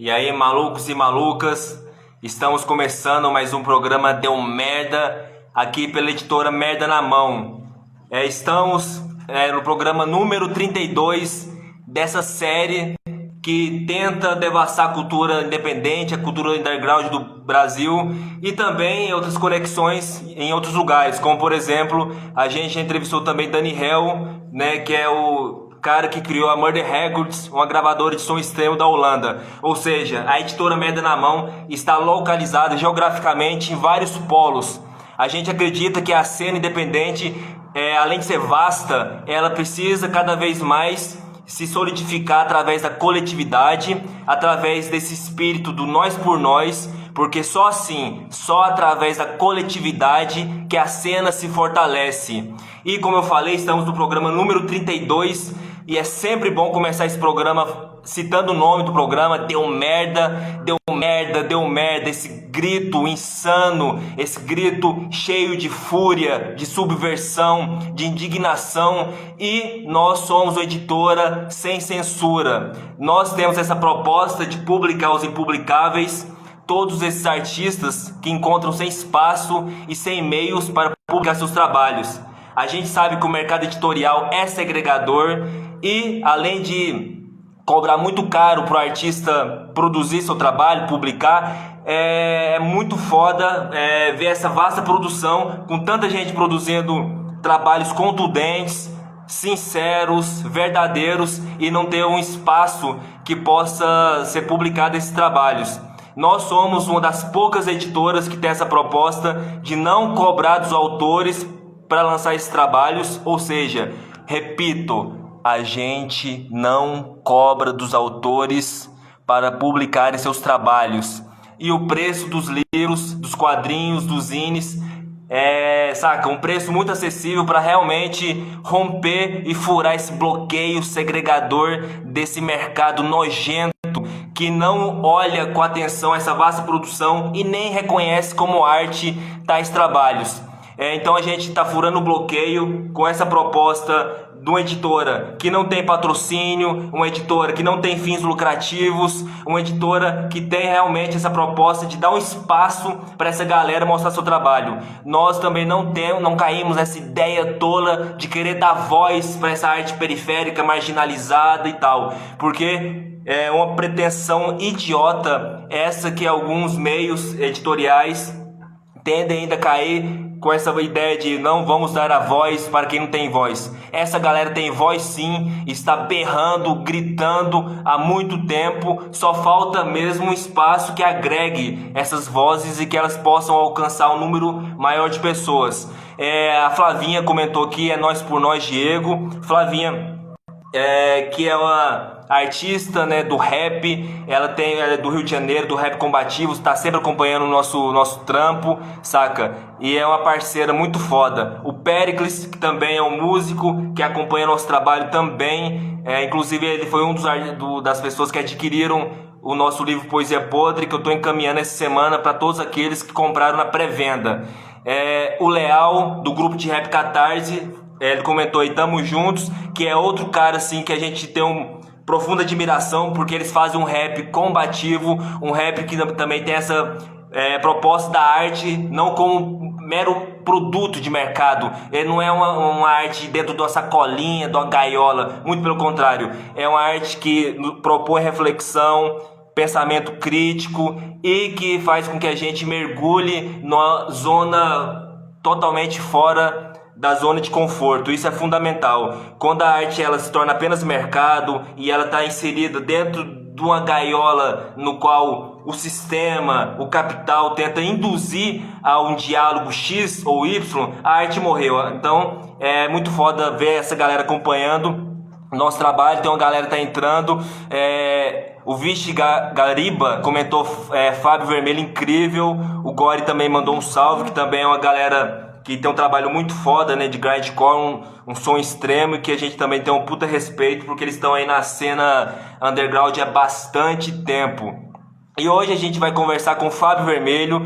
E aí, malucos e malucas, estamos começando mais um programa Deu Merda, aqui pela editora Merda na Mão. Estamos no programa número 32 dessa série que tenta devastar a cultura independente, a cultura underground do Brasil e também outras conexões em outros lugares, como por exemplo, a gente entrevistou também Dani Hell, né, que é o cara que criou a Murder Records, uma gravadora de som extremo da Holanda. Ou seja, a editora Merda na Mão está localizada geograficamente em vários polos. A gente acredita que a cena independente, além de ser vasta, ela precisa cada vez mais se solidificar através da coletividade, através desse espírito do nós por nós, porque só assim, só através da coletividade que a cena se fortalece. E como eu falei, estamos no programa número 32 e é sempre bom começar esse programa citando o nome do programa, Deu Merda, Deu Merda, Deu Merda, esse grito insano, esse grito cheio de fúria, de subversão, de indignação. E nós somos uma editora sem censura. Nós temos essa proposta de publicar os impublicáveis, todos esses artistas que encontram sem espaço e sem meios para publicar seus trabalhos. A gente sabe que o mercado editorial é segregador e, além de cobrar muito caro para o artista produzir seu trabalho, publicar, é muito foda ver essa vasta produção com tanta gente produzindo trabalhos contundentes, sinceros, verdadeiros e não ter um espaço que possa ser publicado esses trabalhos. Nós somos uma das poucas editoras que tem essa proposta de não cobrar dos autores para lançar esses trabalhos, ou seja, repito, a gente não cobra dos autores para publicarem seus trabalhos. E o preço dos livros, dos quadrinhos, dos zines um preço muito acessível para realmente romper e furar esse bloqueio segregador desse mercado nojento que não olha com atenção essa vasta produção e nem reconhece como arte tais trabalhos. Então a gente está furando o bloqueio com essa proposta de uma editora que não tem patrocínio, uma editora que não tem fins lucrativos, uma editora que tem realmente essa proposta de dar um espaço para essa galera mostrar seu trabalho. Nós também não caímos nessa ideia tola de querer dar voz para essa arte periférica, marginalizada e tal, porque é uma pretensão idiota essa que alguns meios editoriais tendem ainda a cair com essa ideia de não vamos dar a voz para quem não tem voz. Essa galera tem voz sim, está berrando, gritando há muito tempo, só falta mesmo um espaço que agregue essas vozes e que elas possam alcançar um número maior de pessoas. A Flavinha comentou aqui, é nós por nós, Diego. Flavinha, que é uma artista, né, do rap, ela é do Rio de Janeiro, do rap combativo, está sempre acompanhando o nosso trampo, saca? E é uma parceira muito foda. O Pericles, que também é um músico, que acompanha nosso trabalho também, inclusive ele foi das pessoas que adquiriram o nosso livro Poesia Podre, que eu estou encaminhando essa semana para todos aqueles que compraram na pré-venda. O Leal, do grupo de rap Catarse, ele comentou aí, tamo juntos, que é outro cara assim que a gente tem profunda admiração, porque eles fazem um rap combativo, um rap que também tem essa proposta da arte não como mero produto de mercado. Ele não é uma arte dentro de uma sacolinha, de uma gaiola, muito pelo contrário, é uma arte que propõe reflexão, pensamento crítico e que faz com que a gente mergulhe numa zona totalmente fora da zona de conforto. Isso é fundamental. Quando a arte ela se torna apenas mercado e ela está inserida dentro de uma gaiola no qual o sistema, o capital tenta induzir a um diálogo X ou Y, a arte morreu. Então é muito foda ver essa galera acompanhando nosso trabalho. Tem uma galera que tá entrando. O Vixe Gariba comentou Fábio Vermelho incrível. O Gore também mandou um salve, que também é uma galera que tem um trabalho muito foda, né, de grindcore, um som extremo, e que a gente também tem um puta respeito, porque eles estão aí na cena underground há bastante tempo. E hoje a gente vai conversar com o Fábio Vermelho,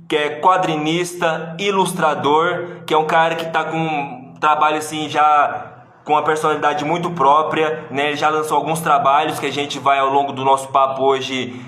que é quadrinista, ilustrador, que é um cara que tá com um trabalho assim já com uma personalidade muito própria, né? Ele já lançou alguns trabalhos que a gente vai ao longo do nosso papo hoje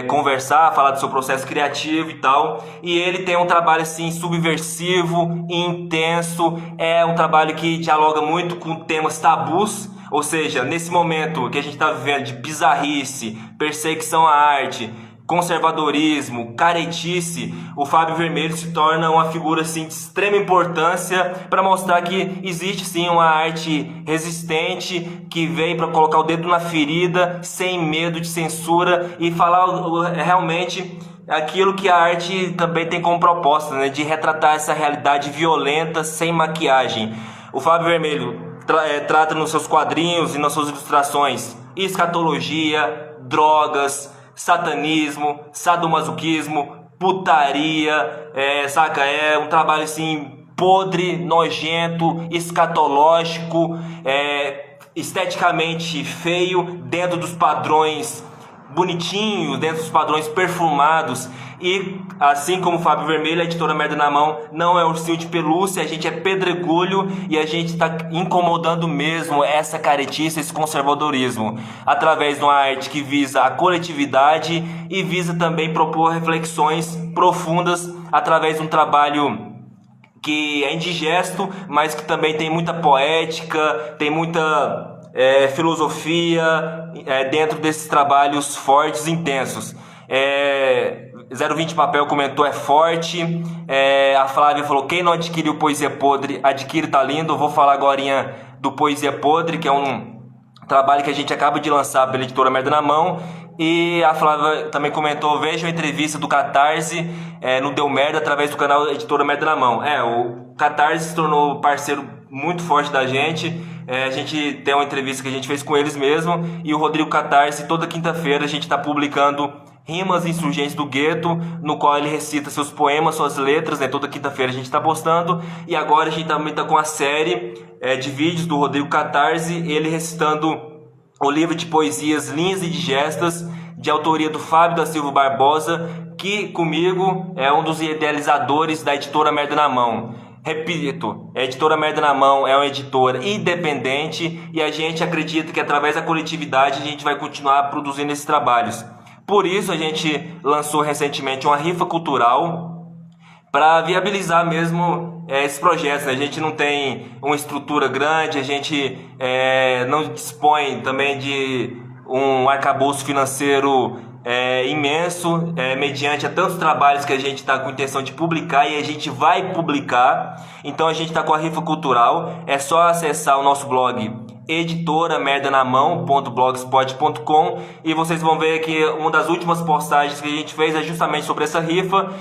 conversar, falar do seu processo criativo e tal. E ele tem um trabalho assim subversivo, intenso, é um trabalho que dialoga muito com temas tabus. Ou seja, nesse momento que a gente está vivendo de bizarrice, perseguição à arte, conservadorismo, caretice, o Fábio Vermelho se torna uma figura assim, de extrema importância para mostrar que existe sim uma arte resistente que veio para colocar o dedo na ferida, sem medo de censura e falar realmente aquilo que a arte também tem como proposta, né, de retratar essa realidade violenta sem maquiagem. O Fábio Vermelho trata nos seus quadrinhos e nas suas ilustrações escatologia, drogas, satanismo, sadomasoquismo, putaria, saca? É um trabalho assim podre, nojento, escatológico, esteticamente feio, dentro dos padrões bonitinhos, dentro dos padrões perfumados. E assim como o Fábio Vermelho, a editora Merda na Mão não é ursinho de pelúcia, a gente é pedregulho e a gente está incomodando mesmo essa caretice, esse conservadorismo, através de uma arte que visa a coletividade e visa também propor reflexões profundas através de um trabalho que é indigesto, mas que também tem muita poética, tem muita filosofia dentro desses trabalhos fortes e intensos. 020 Papel comentou, é forte. A Flávia falou, quem não adquiriu Poesia Podre, adquire, tá lindo. Eu vou falar agora do Poesia Podre, que é um trabalho que a gente acaba de lançar pela editora Merda na Mão. E a Flávia também comentou, veja a entrevista do Catarse no Deu Merda, através do canal Editora Merda na Mão. O Catarse se tornou parceiro muito forte da gente. A gente tem uma entrevista que a gente fez com eles mesmo. E o Rodrigo Catarse, toda quinta-feira a gente está publicando Rimas Insurgentes do Gueto, no qual ele recita seus poemas, suas letras, né? Toda quinta-feira a gente está postando. E agora a gente também está com a série de vídeos do Rodrigo Catarse, ele recitando o livro de poesias Linhas e Digestas, de autoria do Fábio da Silva Barbosa, que comigo é um dos idealizadores da editora Merda na Mão. Repito, a editora Merda na Mão é uma editora independente e a gente acredita que através da coletividade a gente vai continuar produzindo esses trabalhos. Por isso a gente lançou recentemente uma rifa cultural para viabilizar mesmo esses projetos, né? A gente não tem uma estrutura grande, a gente não dispõe também de um arcabouço financeiro imenso, mediante a tantos trabalhos que a gente está com intenção de publicar e a gente vai publicar. Então a gente está com a rifa cultural, é só acessar o nosso blog editoramerdanamão.blogspot.com e vocês vão ver que uma das últimas postagens que a gente fez é justamente sobre essa rifa.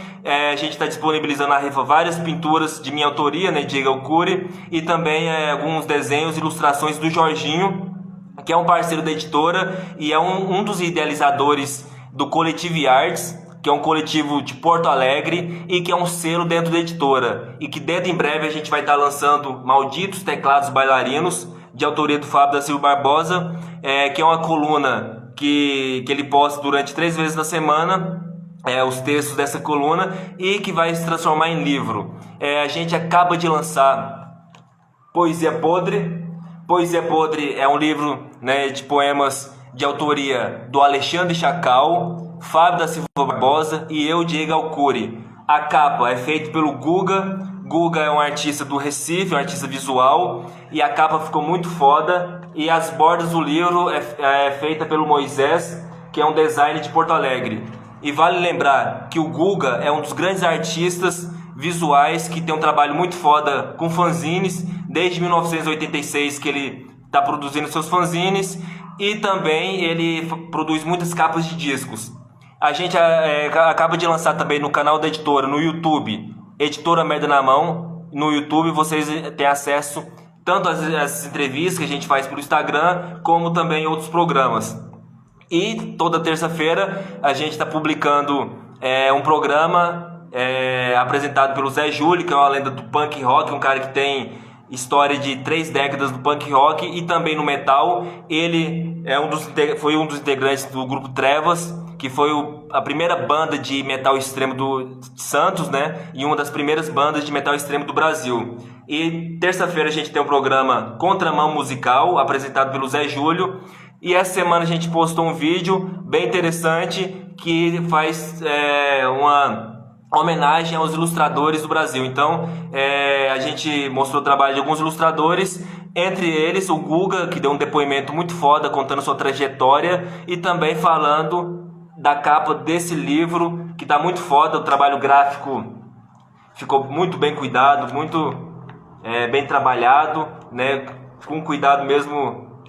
A gente está disponibilizando na rifa várias pinturas de minha autoria, né, Diego Alcuri, e também alguns desenhos e ilustrações do Jorginho, que é um parceiro da editora e é um dos idealizadores do Coletivo Arts, que é um coletivo de Porto Alegre e que é um selo dentro da editora. E que dentro em breve a gente vai estar lançando Malditos Teclados Bailarinos, de autoria do Fábio da Silva Barbosa, que é uma coluna que ele posta durante 3 vezes na semana, os textos dessa coluna, e que vai se transformar em livro. A gente acaba de lançar Poesia Podre. Poesia Podre é um livro, né, de poemas de autoria do Alexandre Chacal, Fábio da Silva Barbosa e eu, Diego Alcuri. A capa é feita pelo Guga. Guga é um artista do Recife, um artista visual, e a capa ficou muito foda. E as bordas do livro é feita pelo Moisés, que é um designer de Porto Alegre. E vale lembrar que o Guga é um dos grandes artistas visuais que tem um trabalho muito foda com fanzines, desde 1986 que ele está produzindo seus fanzines, e também ele produz muitas capas de discos. A gente acaba de lançar também no canal da editora, no YouTube, Editora Merda na Mão. No YouTube vocês têm acesso tanto às entrevistas que a gente faz pelo Instagram, como também outros programas. E toda terça-feira a gente está publicando um programa apresentado pelo Zé Júlio, que é uma lenda do punk rock, um cara que tem história de 3 décadas do punk rock e também no metal. Ele foi um dos integrantes do grupo Trevas, que foi a primeira banda de metal extremo de Santos, né? E uma das primeiras bandas de metal extremo do Brasil. E terça-feira a gente tem um programa Contramão Musical, apresentado pelo Zé Júlio. E essa semana a gente postou um vídeo bem interessante que faz uma homenagem aos ilustradores do Brasil. Então, a gente mostrou o trabalho de alguns ilustradores, entre eles o Guga, que deu um depoimento muito foda contando sua trajetória e também falando da capa desse livro, que tá muito foda. O trabalho gráfico ficou muito bem cuidado, muito bem trabalhado, né? Com cuidado mesmo,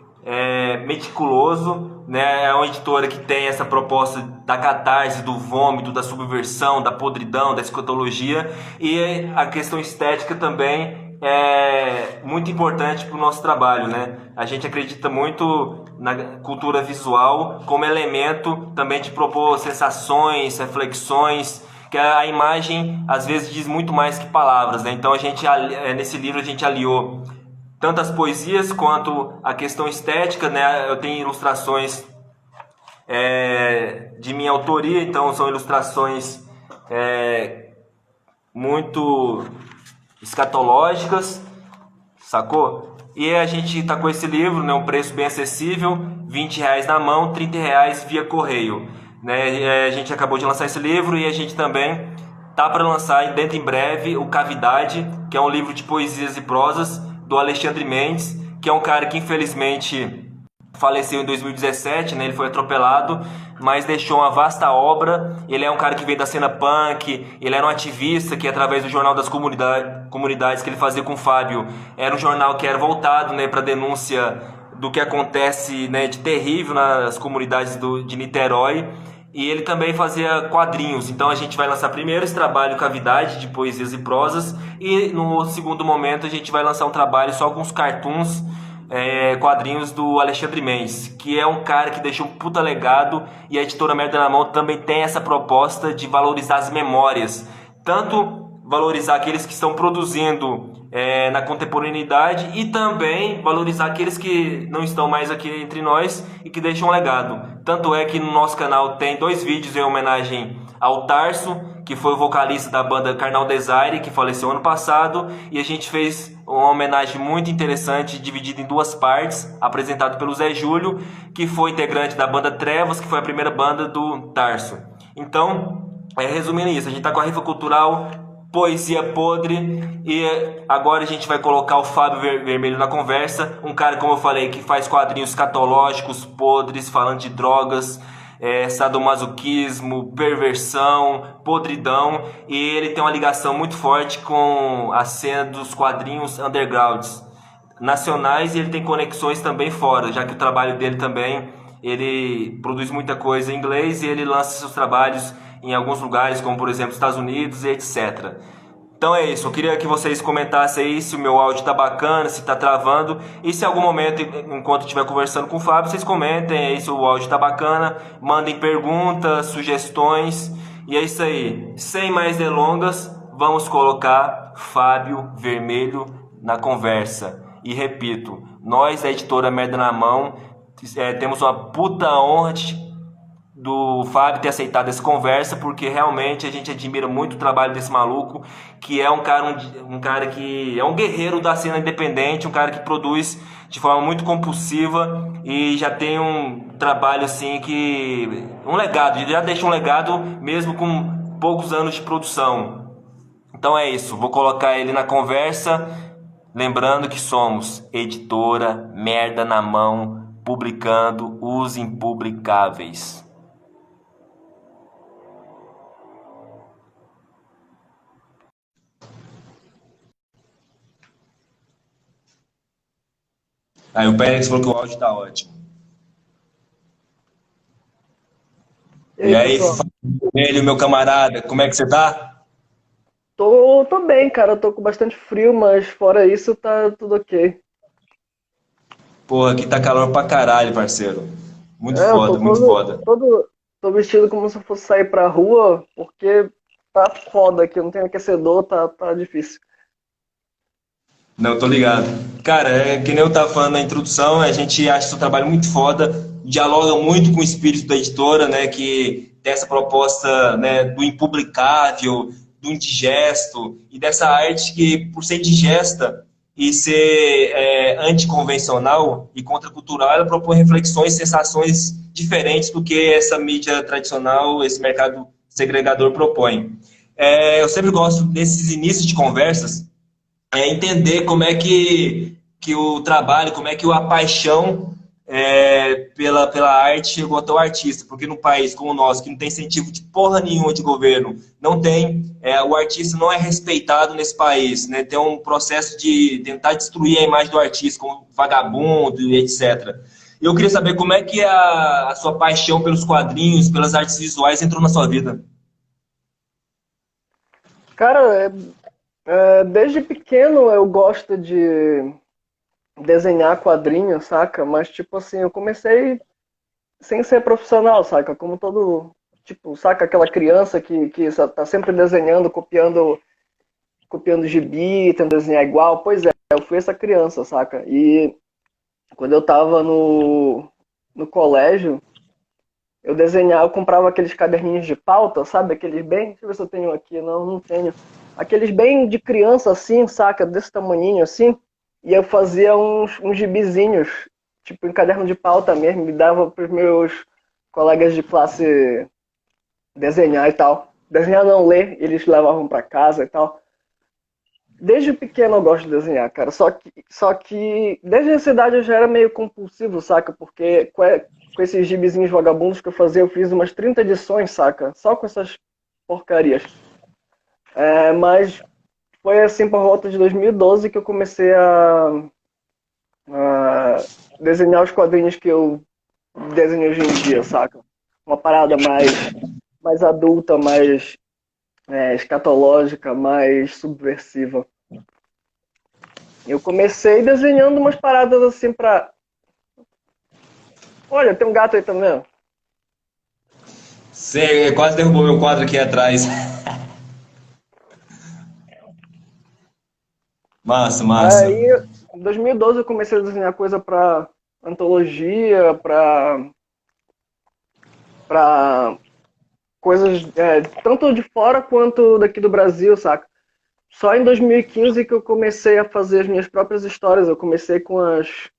meticuloso, né? É uma editora que tem essa proposta da catarse, do vômito, da subversão, da podridão, da escatologia, e a questão estética também é muito importante para o nosso trabalho, né? A gente acredita muito na cultura visual como elemento também de propor sensações, reflexões, que a imagem às vezes diz muito mais que palavras, né? Então nesse livro a gente aliou tanto as poesias quanto a questão estética, né? Eu tenho ilustrações de minha autoria, então são ilustrações muito escatológicas, sacou? E a gente tá com esse livro, né? Um preço bem acessível, R$ 20 na mão, R$ 30 via correio, né? A gente acabou de lançar esse livro e a gente também tá para lançar dentro em breve o Cavidade, que é um livro de poesias e prosas do Alexandre Mendes, que é um cara que infelizmente faleceu em 2017, né? Ele foi atropelado, mas deixou uma vasta obra. Ele é um cara que veio da cena punk, ele era um ativista que, através do Jornal das Comunidades que ele fazia com o Fábio, era um jornal que era voltado, né, para denúncia do que acontece, né, de terrível nas comunidades de Niterói. E ele também fazia quadrinhos. Então a gente vai lançar primeiro esse trabalho Cavidade, de poesias e prosas, e no segundo momento a gente vai lançar um trabalho só com os cartoons, quadrinhos do Alexandre Mendes, que é um cara que deixou um puta legado, e a editora Merda na Mão também tem essa proposta de valorizar as memórias, tanto valorizar aqueles que estão produzindo na contemporaneidade e também valorizar aqueles que não estão mais aqui entre nós e que deixam um legado. Tanto é que no nosso canal tem 2 vídeos em homenagem ao Tarso, que foi o vocalista da banda Carnal Desire, que faleceu ano passado, e a gente fez uma homenagem muito interessante, dividida em 2 partes, apresentado pelo Zé Júlio, que foi integrante da banda Trevas, que foi a primeira banda do Tarso. Então, resumindo isso, a gente está com a rifa cultural Poesia Podre, e agora a gente vai colocar o Fábio Vermelho na conversa, um cara, como eu falei, que faz quadrinhos catológicos, podres, falando de drogas, sadomasoquismo, perversão, podridão, e ele tem uma ligação muito forte com a cena dos quadrinhos undergrounds nacionais, e ele tem conexões também fora, já que o trabalho dele também, ele produz muita coisa em inglês e ele lança seus trabalhos em alguns lugares, como por exemplo Estados Unidos e etc. Então é isso, eu queria que vocês comentassem aí se o meu áudio tá bacana, se tá travando, e se em algum momento, enquanto eu estiver conversando com o Fábio, vocês comentem aí se o áudio tá bacana, mandem perguntas, sugestões, e é isso aí. Sem mais delongas, vamos colocar Fábio Vermelho na conversa. E repito, nós da editora Merda na Mão temos uma puta honra do Fábio ter aceitado essa conversa, porque realmente a gente admira muito o trabalho desse maluco, que é um cara que é um guerreiro da cena independente, um cara que produz de forma muito compulsiva e já tem um trabalho assim um legado, já deixa um legado mesmo com poucos anos de produção. Então é isso, vou colocar ele na conversa, lembrando que somos editora Merda na Mão, publicando os impublicáveis. Aí o Pérez falou que o áudio tá ótimo. E aí, Fábio, meu camarada, como é que você tá? Tô bem, cara. Tô com bastante frio, mas fora isso tá tudo ok. Porra, aqui tá calor pra caralho, parceiro. Muito Eu tô foda, muito foda. tô vestido como se eu fosse sair pra rua, porque tá foda aqui, não tem aquecedor, tá difícil. Não, tô ligado. Cara, que nem eu tava falando na introdução, a gente acha seu trabalho muito foda. dialoga muito com o espírito da editora, né, que tem essa proposta, né, do impublicável, do indigesto, e dessa arte que, por ser indigesta e ser anticonvencional e contracultural, ela propõe reflexões, sensações diferentes do que essa mídia tradicional, esse mercado segregador propõe. Eu sempre gosto desses inícios de conversas, entender como é que o trabalho, como é que a paixão pela arte chegou até o artista. Porque num país como o nosso, que não tem incentivo de porra nenhuma de governo, não tem, o artista não é respeitado nesse país, né? Tem um processo de tentar destruir a imagem do artista como vagabundo e etc. E eu queria saber como é que a sua paixão pelos quadrinhos, pelas artes visuais entrou na sua vida. Cara, desde pequeno eu gosto de desenhar quadrinhos, saca? Mas, tipo assim, eu comecei sem ser profissional, saca? Como todo, tipo, saca aquela criança que tá sempre desenhando, copiando gibi, tentando desenhar igual. Pois é, eu fui essa criança, saca? E quando eu tava no colégio, eu desenhava, eu comprava aqueles caderninhos de pauta, sabe? Aqueles bem, deixa eu ver se eu tenho aqui, não tenho. Aqueles bem de criança assim, saca? Desse tamaninho assim. E eu fazia uns gibizinhos, tipo em caderno de pauta mesmo, me dava pros meus colegas de classe desenhar e tal. Desenhar não, ler, eles levavam pra casa e tal. Desde pequeno eu gosto de desenhar, cara. Só que desde essa idade eu já era meio compulsivo, saca? Porque com esses gibizinhos vagabundos que eu fazia, eu fiz umas 30 edições, saca? Só com essas porcarias. Mas foi assim por volta de 2012 que eu comecei a desenhar os quadrinhos que eu desenho hoje em dia, saca? Uma parada mais adulta, mais escatológica, mais subversiva. Eu comecei desenhando umas paradas assim pra. Olha, tem um gato aí também, ó. Você quase derrubou meu quadro aqui atrás. Massa, massa. Aí, em 2012 eu comecei a desenhar coisa pra antologia, pra coisas tanto de fora quanto daqui do Brasil, saca? Só em 2015 que eu comecei a fazer as minhas próprias histórias. Eu comecei com as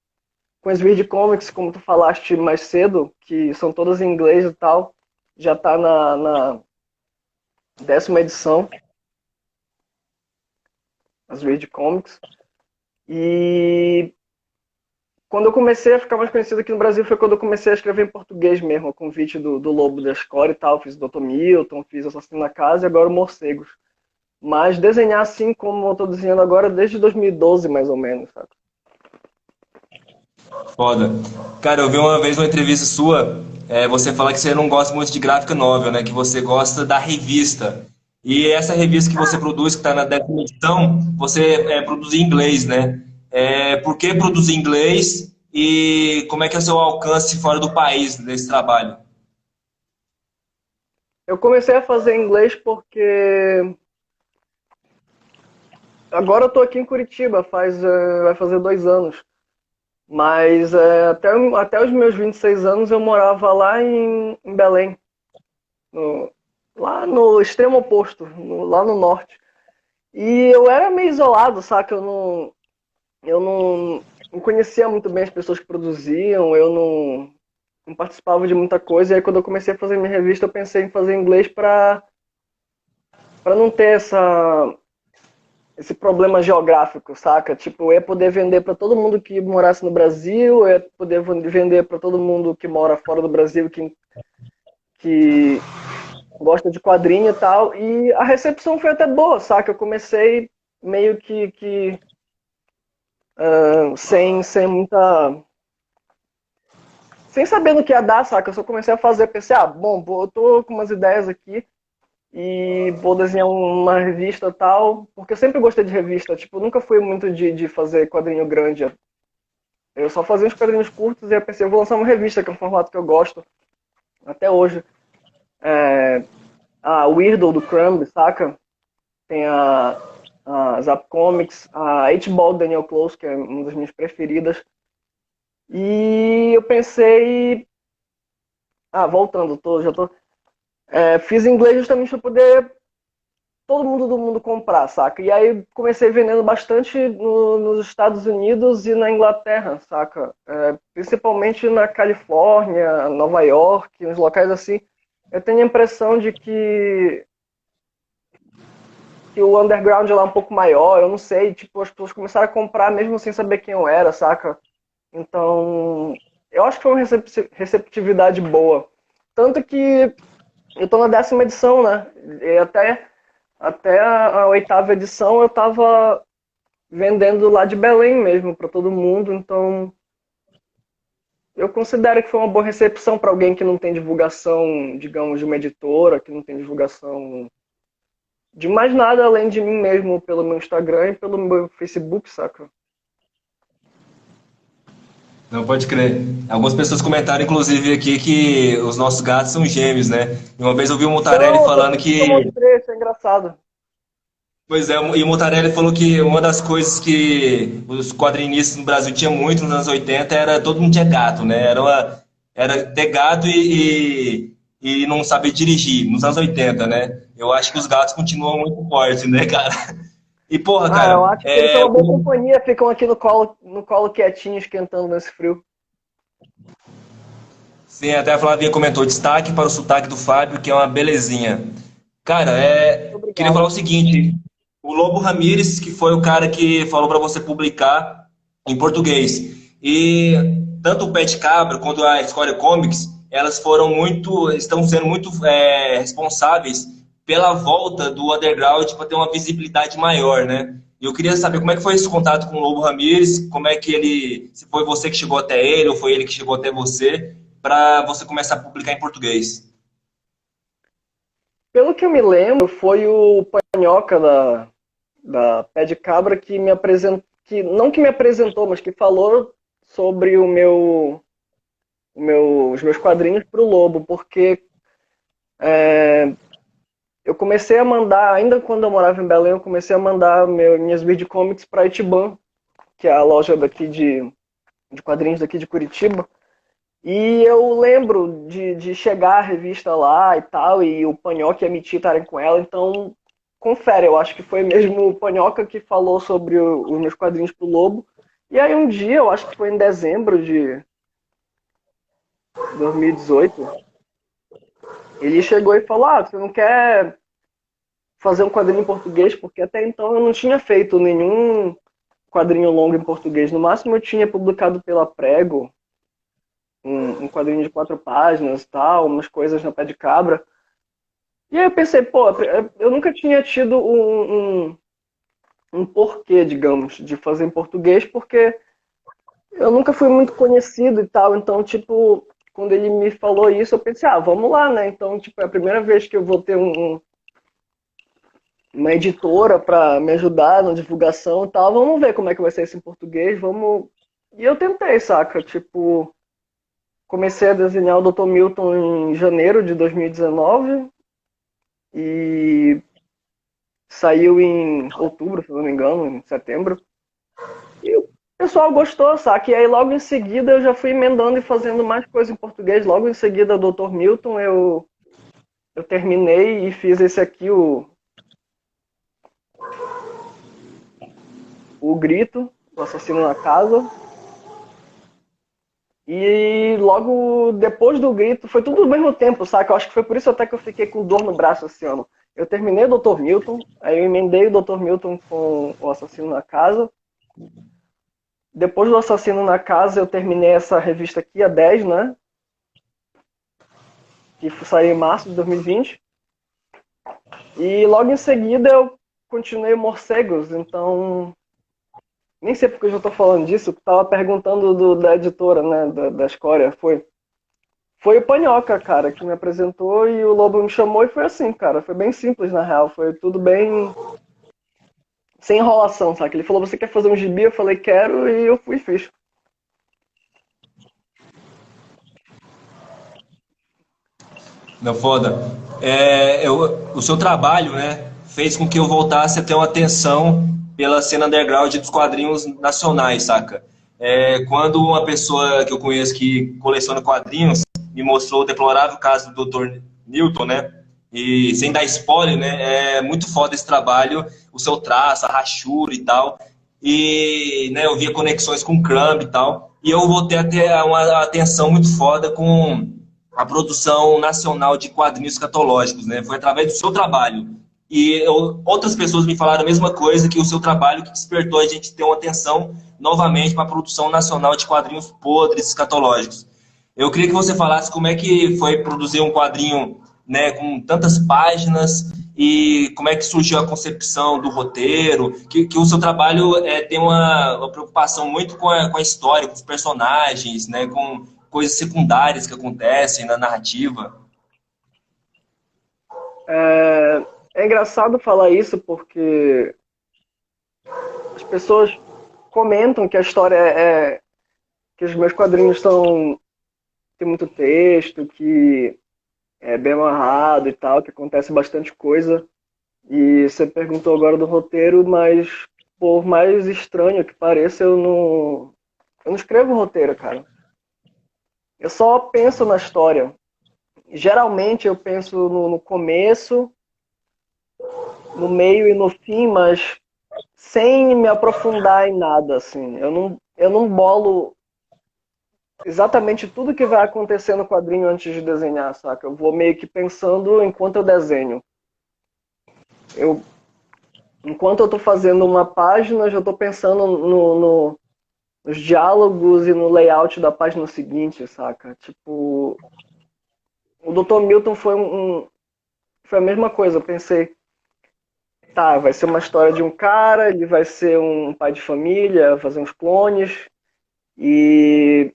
Weird Comics, como tu falaste mais cedo, que são todas em inglês e tal. Já tá na 10ª edição, as Weird Comics. E quando eu comecei a ficar mais conhecido aqui no Brasil foi quando eu comecei a escrever em português mesmo, a convite do Lobo da Score e tal. Fiz o Dr. Milton, fiz Assassino na Casa e agora o Morcegos. Mas desenhar assim como eu tô desenhando agora desde 2012, mais ou menos, sabe? Foda. Cara, eu vi uma vez uma entrevista sua, você fala que você não gosta muito de graphic novel, né? Que você gosta da revista. E essa revista que você produz, que está na 10ª edição, você produz em inglês, né? Por que produzir em inglês e como é que é o seu alcance fora do país desse trabalho? Eu comecei a fazer inglês porque agora eu tô aqui em Curitiba, vai fazer 2 anos. Mas até os meus 26 anos eu morava lá em Belém, no- lá no extremo oposto, lá no norte. E eu era meio isolado, saca? Eu não conhecia muito bem as pessoas que produziam, eu não participava de muita coisa. E aí quando eu comecei a fazer minha revista, eu pensei em fazer inglês para não ter esse problema geográfico, saca? Tipo, eu ia poder vender para todo mundo que morasse no Brasil, eu ia poder vender para todo mundo que mora fora do Brasil, que gosta de quadrinho e tal. E a recepção foi até boa, saca? Eu comecei meio que sem muita. Sem saber no que ia dar, saca? Eu só comecei a fazer, pensei, bom, eu tô com umas ideias aqui e vou desenhar uma revista e tal, porque eu sempre gostei de revista, tipo, nunca fui muito de fazer quadrinho grande. Eu só fazia uns quadrinhos curtos e eu pensei, eu vou lançar uma revista, que é um formato que eu gosto até hoje. A Weirdo do Crumb, saca? Tem a Zap Comics, a H-Ball Daniel Close, que é uma das minhas preferidas. E eu pensei Voltando, já tô. Fiz inglês justamente para poder todo mundo do mundo comprar, saca? E aí comecei vendendo bastante nos Estados Unidos e na Inglaterra, saca? Principalmente na Califórnia, Nova York, nos locais assim. Eu tenho a impressão de que o underground lá é um pouco maior, eu não sei, tipo, as pessoas começaram a comprar mesmo sem saber quem eu era, saca? Então, eu acho que foi uma receptividade boa. Tanto que eu tô na 10ª edição, né? E até a 8ª edição eu tava vendendo lá de Belém mesmo, para todo mundo, então eu considero que foi uma boa recepção para alguém que não tem divulgação, digamos, de uma editora, que não tem divulgação de mais nada além de mim mesmo, pelo meu Instagram e pelo meu Facebook, saca? Não pode crer. Algumas pessoas comentaram, inclusive, aqui que os nossos gatos são gêmeos, né? E uma vez eu vi o Mutarelli Então, falando eu que. mostrei, isso é engraçado. Pois é, e o Mutarelli falou que uma das coisas que os quadrinistas no Brasil tinham muito nos anos 80 era todo mundo tinha gato, né? Era ter gato e não saber dirigir, nos anos 80, né? Eu acho que os gatos continuam muito fortes, né, cara? E, porra, Eu cara, acho que eles são uma boa companhia, ficam aqui no colo quietinho, esquentando nesse frio. sim, até a Flavinha comentou, destaque para o sotaque do Fábio, que é uma belezinha. Cara, Muito queria falar o obrigado. seguinte, o Lobo Ramírez, que foi o cara que falou para você publicar em português, e tanto o Pet Cabra quanto a Score Comics, elas estão sendo muito responsáveis pela volta do underground para ter uma visibilidade maior, né? E eu queria saber como é que foi esse contato com o Lobo Ramírez, como é que se foi você que chegou até ele ou foi ele que chegou até você, para você começar a publicar em português. Pelo que eu me lembro, foi o Panhoca da Pé de Cabra que me apresentou, não que me apresentou, mas que falou sobre os meus quadrinhos para o Lobo, porque eu comecei a mandar, ainda quando eu morava em Belém, eu comecei a mandar minhas videocomics para a Itiban, que é a loja daqui de quadrinhos daqui de Curitiba. E eu lembro de chegar a revista lá e tal, e o Panhoca e a Miti estarem com ela, então confere, eu acho que foi mesmo o Panhoca que falou sobre os meus quadrinhos pro Lobo. E aí um dia, eu acho que foi em dezembro de 2018, ele chegou e falou, você não quer fazer um quadrinho em português? Porque até então eu não tinha feito nenhum quadrinho longo em português. No máximo eu tinha publicado pela Prego, um quadrinho de 4 páginas e tal, umas coisas na Pé de Cabra. E aí eu pensei, pô, eu nunca tinha tido um porquê, digamos, de fazer em português, porque eu nunca fui muito conhecido e tal, então, tipo, quando ele me falou isso, eu pensei, vamos lá, né? Então, tipo, é a primeira vez que eu vou ter uma editora para me ajudar na divulgação e tal, vamos ver como é que vai ser isso em português, vamos... E eu tentei, saca? Tipo, comecei a desenhar o Dr. Milton em janeiro de 2019 e saiu em outubro, se não me engano, em setembro. E o pessoal gostou, saca? E aí logo em seguida eu já fui emendando e fazendo mais coisa em português. Logo em seguida, Dr. Milton, eu terminei e fiz esse aqui, o Grito, o Assassino na Casa. E logo depois do Grito, foi tudo ao mesmo tempo, saca? Eu acho que foi por isso até que eu fiquei com dor no braço esse ano. Eu terminei o Dr. Milton, aí eu emendei o Dr. Milton com o Assassino na Casa. Depois do Assassino na Casa, eu terminei essa revista aqui, a 10, né? Que saiu em março de 2020. E logo em seguida eu continuei o Morcegos, então... Nem sei porque eu já tô falando disso, que tava perguntando da editora, né, da Escória. Foi o Panhoca, cara, que me apresentou e o Lobo me chamou e foi assim, cara. Foi bem simples, na real. Foi tudo bem sem enrolação, sabe? Ele falou, você quer fazer um gibi? Eu falei, quero, e eu fui e fiz. Não, foda. O seu trabalho, né, fez com que eu voltasse a ter uma atenção pela cena underground dos quadrinhos nacionais, saca? Quando uma pessoa que eu conheço que coleciona quadrinhos, me mostrou o deplorável caso do Dr. Newton, né? E sem dar spoiler, né? É muito foda esse trabalho, o seu traço, a rachura e tal. E né, eu via conexões com Crumb e tal. E eu voltei a ter uma atenção muito foda com a produção nacional de quadrinhos escatológicos, né? Foi através do seu trabalho. Outras pessoas me falaram a mesma coisa, que o seu trabalho que despertou a gente ter uma atenção novamente para a produção nacional de quadrinhos podres escatológicos. Eu queria que você falasse como é que foi produzir um quadrinho, né, com tantas páginas e como é que surgiu a concepção do roteiro, que o seu trabalho tem uma preocupação muito com a história, com os personagens, né, com coisas secundárias que acontecem na narrativa. É engraçado falar isso porque as pessoas comentam que a história que os meus quadrinhos tem muito texto, que é bem amarrado e tal, que acontece bastante coisa. E você perguntou agora do roteiro, mas por mais estranho que pareça, eu não escrevo roteiro, cara. Eu só penso na história. Geralmente eu penso no começo, no meio e no fim, mas sem me aprofundar em nada, assim. Eu não bolo exatamente tudo que vai acontecer no quadrinho antes de desenhar, saca? Eu vou meio que pensando enquanto eu desenho. Eu, enquanto eu tô fazendo uma página, eu já tô pensando nos diálogos e no layout da página seguinte, saca? Tipo, o Dr. Milton foi a mesma coisa. Eu pensei, tá, vai ser uma história de um cara, ele vai ser um pai de família, fazer uns clones, e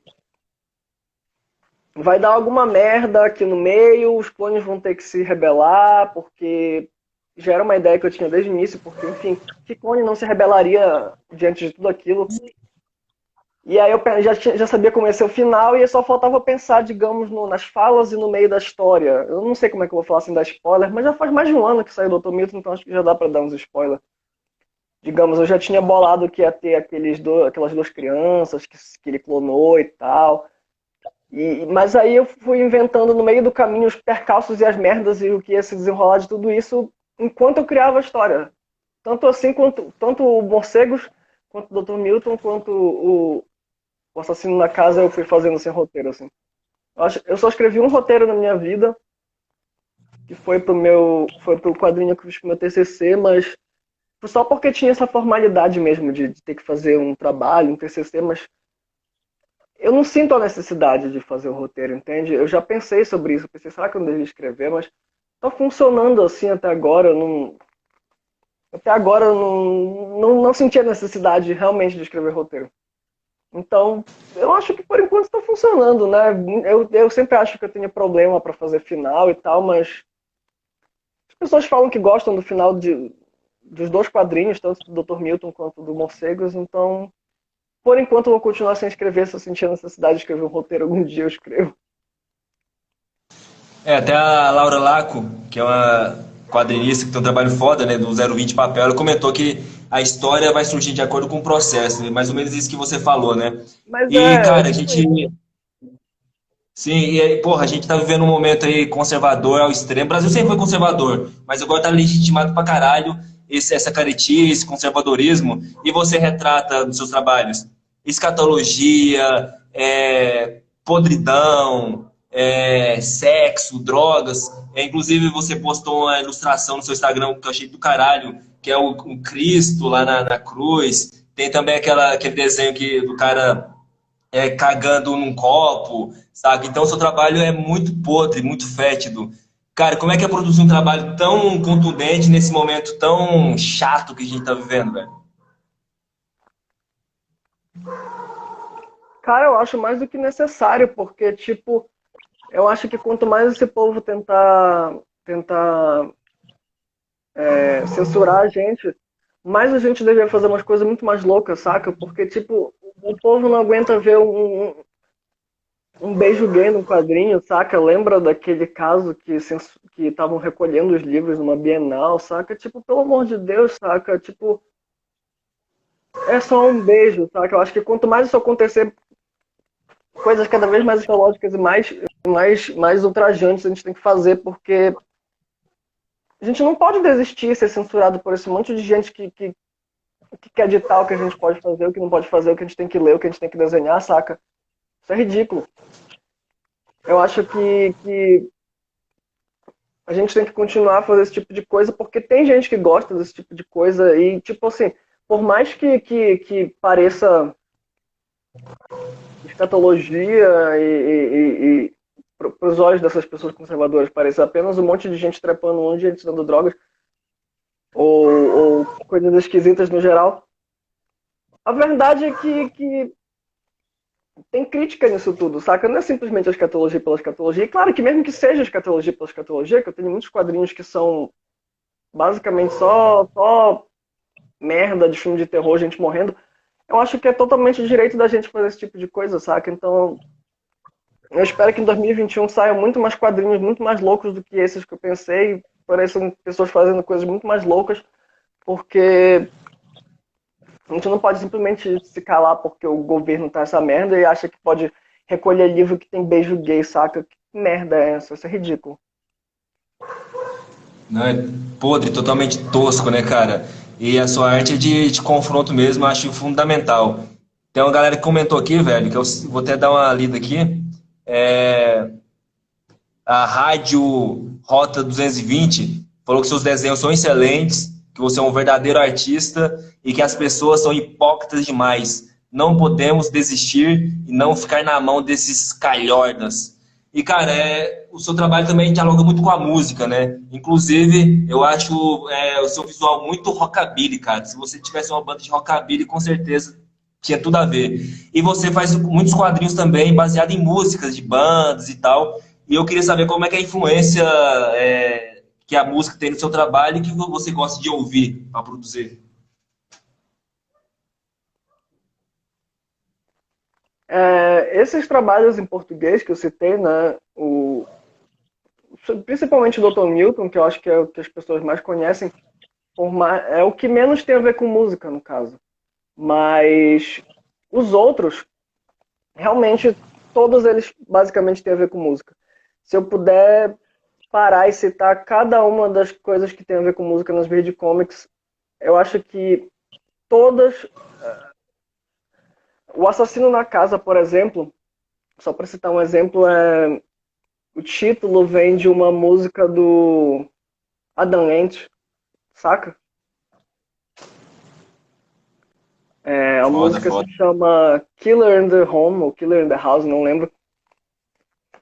vai dar alguma merda aqui no meio, os clones vão ter que se rebelar, porque já era uma ideia que eu tinha desde o início, porque, enfim, que clone não se rebelaria diante de tudo aquilo? E aí eu já sabia como ia ser o final e só faltava pensar, digamos, nas falas e no meio da história. Eu não sei como é que eu vou falar sem dar spoiler, mas já faz mais de um ano que saiu o Dr. Milton, então acho que já dá pra dar uns spoilers. Digamos, eu já tinha bolado que ia ter aquelas duas crianças que ele clonou e tal. Mas aí eu fui inventando no meio do caminho os percalços e as merdas e o que ia se desenrolar de tudo isso enquanto eu criava a história. Tanto assim, tanto o Morcegos, quanto o Dr. Milton, quanto o Assassino na Casa eu fui fazendo sem roteiro, assim. Eu só escrevi um roteiro na minha vida, que foi pro quadrinho que eu fiz pro meu TCC, mas só porque tinha essa formalidade mesmo de ter que fazer um trabalho, um TCC, mas eu não sinto a necessidade de fazer o roteiro, entende? Eu já pensei sobre isso, pensei, será que eu não devia escrever? Mas tá funcionando assim até agora, não senti a necessidade realmente de escrever roteiro. Então, eu acho que por enquanto está funcionando, né? Eu sempre acho que eu tenho problema para fazer final e tal, mas as pessoas falam que gostam do final dos dois quadrinhos, tanto do Dr. Milton quanto do Morcegos, então, por enquanto eu vou continuar sem escrever, se eu sentir a necessidade de escrever um roteiro algum dia eu escrevo. Até a Laura Laco, que é uma quadrinista que tem um trabalho foda, né, do 020 Papel, ela comentou que a história vai surgir de acordo com o processo, né, mais ou menos isso que você falou, né? Mas E, é cara, a tipo gente, isso. sim, e aí, porra, a gente tá vivendo um momento aí conservador ao extremo. O Brasil sempre foi conservador, mas agora tá legitimado pra caralho essa caretice, esse conservadorismo, e você retrata nos seus trabalhos escatologia, podridão, sexo, drogas. Inclusive, você postou uma ilustração no seu Instagram que eu achei do caralho, que é o Cristo lá na cruz. Tem também aquele desenho do cara cagando num copo, sabe? Então, o seu trabalho é muito podre, muito fétido. Cara, como é que é produzir um trabalho tão contundente nesse momento tão chato que a gente tá vivendo, velho? Cara, eu acho mais do que necessário, porque, tipo, eu acho que quanto mais esse povo tentar censurar a gente, mais a gente deveria fazer umas coisas muito mais loucas, saca? Porque, tipo, o povo não aguenta ver um beijo gay no quadrinho, saca? Lembra daquele caso que estavam recolhendo os livros numa Bienal, saca? Tipo, pelo amor de Deus, saca? Tipo, é só um beijo, saca? Eu acho que quanto mais isso acontecer, coisas cada vez mais escatológicas e mais mais ultrajantes a gente tem que fazer, porque a gente não pode desistir, ser censurado por esse monte de gente que quer ditar o que a gente pode fazer, o que não pode fazer, o que a gente tem que ler, o que a gente tem que desenhar, saca? Isso é ridículo. Eu acho que a gente tem que continuar a fazer esse tipo de coisa, porque tem gente que gosta desse tipo de coisa e, tipo assim, por mais que pareça escatologia e para os olhos dessas pessoas conservadoras pareça apenas um monte de gente trepando, um monte de gente dando drogas ou coisas esquisitas no geral, a verdade é que tem crítica nisso tudo, saca? Não é simplesmente a escatologia pela escatologia. E claro que mesmo que seja escatologia pela escatologia, que eu tenho muitos quadrinhos que são basicamente só merda de filme de terror, gente morrendo, eu acho que é totalmente direito da gente fazer esse tipo de coisa, saca? Então, eu espero que em 2021 saiam muito mais quadrinhos, muito mais loucos do que esses que eu pensei. Pareçam pessoas fazendo coisas muito mais loucas, porque a gente não pode simplesmente se calar porque o governo tá essa merda e acha que pode recolher livro que tem beijo gay, saca? Que merda é essa? Isso é ridículo. Não, é podre, totalmente tosco, né, cara? E a sua arte é de confronto mesmo, eu acho fundamental. Tem uma galera que comentou aqui, velho, que eu vou até dar uma lida aqui. É, a Rádio Rota 220 falou que seus desenhos são excelentes, que você é um verdadeiro artista e que as pessoas são hipócritas demais. Não podemos desistir e não ficar na mão desses calhordas. E, cara, o seu trabalho também dialoga muito com a música, né? Inclusive, eu acho o seu visual muito rockabilly, cara. Se você tivesse uma banda de rockabilly, com certeza tinha tudo a ver. E você faz muitos quadrinhos também baseado em músicas de bandas e tal. E eu queria saber como é que é a influência que a música tem no seu trabalho e que você gosta de ouvir para produzir. Esses trabalhos em português que eu citei, né? Principalmente o Dr. Milton, que eu acho que é o que as pessoas mais conhecem, é o que menos tem a ver com música, no caso. Mas os outros, realmente, todos eles basicamente têm a ver com música. Se eu puder parar e citar cada uma das coisas que tem a ver com música nas Weird Comics, eu acho que todas. O Assassino na Casa, por exemplo, só para citar um exemplo, o título vem de uma música do Adam Ant, saca? A Foda, música se foda. chama Killer in the Home, ou Killer in the House, não lembro.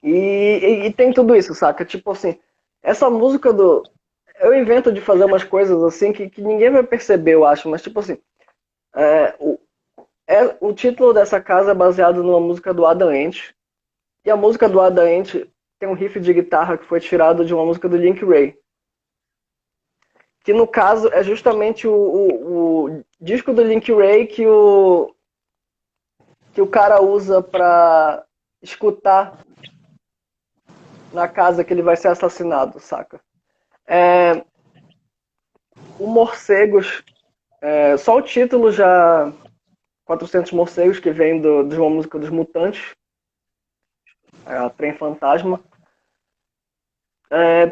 E tem tudo isso, saca? Tipo assim, essa música do. Eu invento de fazer umas coisas assim que ninguém vai perceber, eu acho, mas tipo assim, é, o, o título dessa casa é baseado numa música do Adam Ant, e a música do Adam Ant tem um riff de guitarra que foi tirado de uma música do Link Ray. Que no caso é justamente o disco do Link Ray que o cara usa pra escutar na casa que ele vai ser assassinado, saca? O Morcegos, só o título já 400 Morcegos, que vem de uma música dos Mutantes, a Trem Fantasma.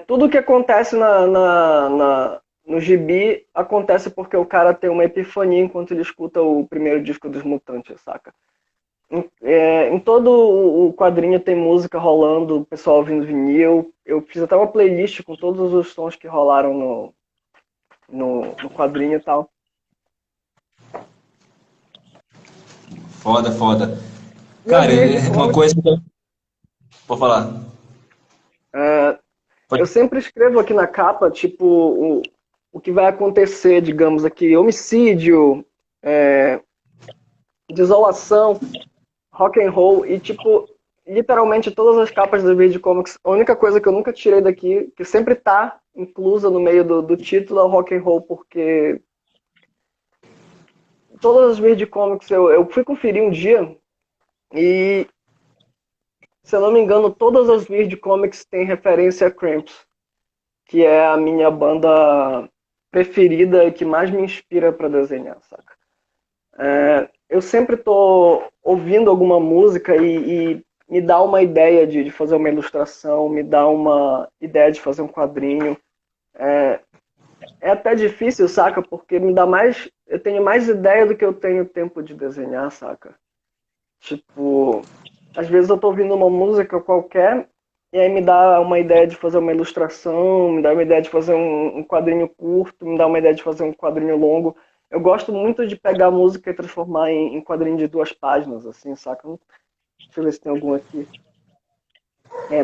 Tudo que acontece no gibi acontece porque o cara tem uma epifania enquanto ele escuta o primeiro disco dos Mutantes, saca? Em todo o quadrinho tem música rolando, o pessoal ouvindo vinil. Eu fiz até uma playlist com todos os sons que rolaram no quadrinho e tal. Foda, foda. E as Cara, Weird uma Comics, coisa que eu vou falar. eu sempre escrevo aqui na capa, tipo, o que vai acontecer, digamos aqui, homicídio, desolação, rock and roll e tipo, literalmente todas as capas do Weird Comics, a única coisa que eu nunca tirei daqui, que sempre tá inclusa no meio do título é o rock and roll, porque todas as Weird Comics eu fui conferir um dia e, se eu não me engano, todas as Weird Comics têm referência a Cramps, que é a minha banda preferida e que mais me inspira para desenhar, saca? Eu sempre tô ouvindo alguma música e me dá uma ideia de fazer uma ilustração, me dá uma ideia de fazer um quadrinho. É até difícil, saca? Porque me dá mais. Eu tenho mais ideia do que eu tenho tempo de desenhar, saca? Tipo, às vezes eu tô ouvindo uma música qualquer e aí me dá uma ideia de fazer uma ilustração, me dá uma ideia de fazer um quadrinho curto, me dá uma ideia de fazer um quadrinho longo. Eu gosto muito de pegar a música e transformar em quadrinho de 2 páginas, assim, saca? Deixa eu ver se tem algum aqui.